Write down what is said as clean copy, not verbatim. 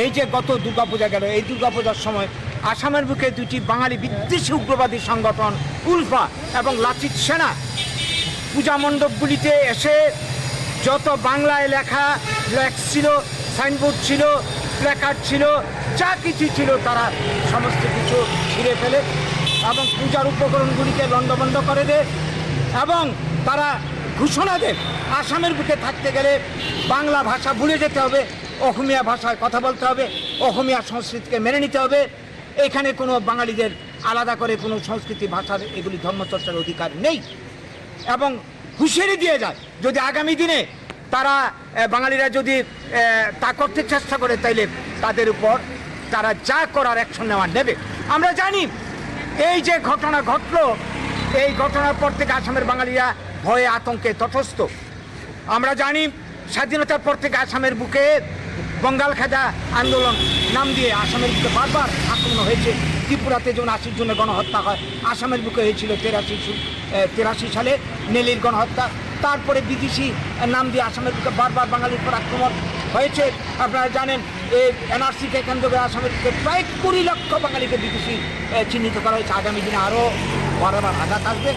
এই যে গত দুর্গাপূজা গেল, এই দুর্গাপূজার সময় আসামের বুকে দুটি বাঙালি বিদ্বেষী উগ্রবাদী সংগঠন উলফা এবং লাচিত সেনা পূজা মণ্ডপগুলিতে এসে যত বাংলায় লেখা ফ্ল্যাক্স ছিল, সাইনবোর্ড ছিল, প্ল্যাকার্ড ছিল, যা কিছু ছিল তারা সমস্ত কিছু ছিঁড়ে ফেলে এবং পূজার উপকরণগুলিকে লণ্ডভণ্ড করে দেয় এবং তারা ঘোষণা দেয় আসামের বুকে থাকতে গেলে বাংলা ভাষা ভুলে যেতে হবে, অসমীয়া ভাষায় কথা বলতে হবে, অসমীয়া সংস্কৃতিকে মেনে নিতে হবে। এখানে কোনো বাঙালিদের আলাদা করে কোনো সংস্কৃতি ভাষার এগুলি ধর্মচর্চার অধিকার নেই এবং হুঁশিয়ারি দিয়ে যায় যদি আগামী দিনে তারা বাঙালিরা যদি তা করতে চেষ্টা করে তাইলে তাদের উপর তারা যা করার অ্যাকশন নেওয়ার নেবে। আমরা জানি এই যে ঘটনা ঘটলো, এই ঘটনার পর থেকে আসামের বাঙালিরা ভয়ে আতঙ্কে তটস্থ। আমরা জানি স্বাধীনতার পর থেকে আসামের বুকে বঙ্গাল খাজা আন্দোলন নাম দিয়ে আসামের বুকে বারবার আক্রমণ হয়েছে। ত্রিপুরাতে যেমন 80 জনের গণহত্যা হয়, আসামের বুকে হয়েছিল 83 সালে নেলির গণহত্যা। তারপরে বিদেশি নাম দিয়ে আসামের বুকে বারবার বাঙালির উপর আক্রমণ হয়েছে। আপনারা জানেন এই এনআরসিকে কেন্দ্র করে আসামের বুকে প্রায় 20 লক্ষ বাঙালিকে বিদেশি চিহ্নিত করা হয়েছে। আগামী দিনে আরও বারবার আঘাত আসবে।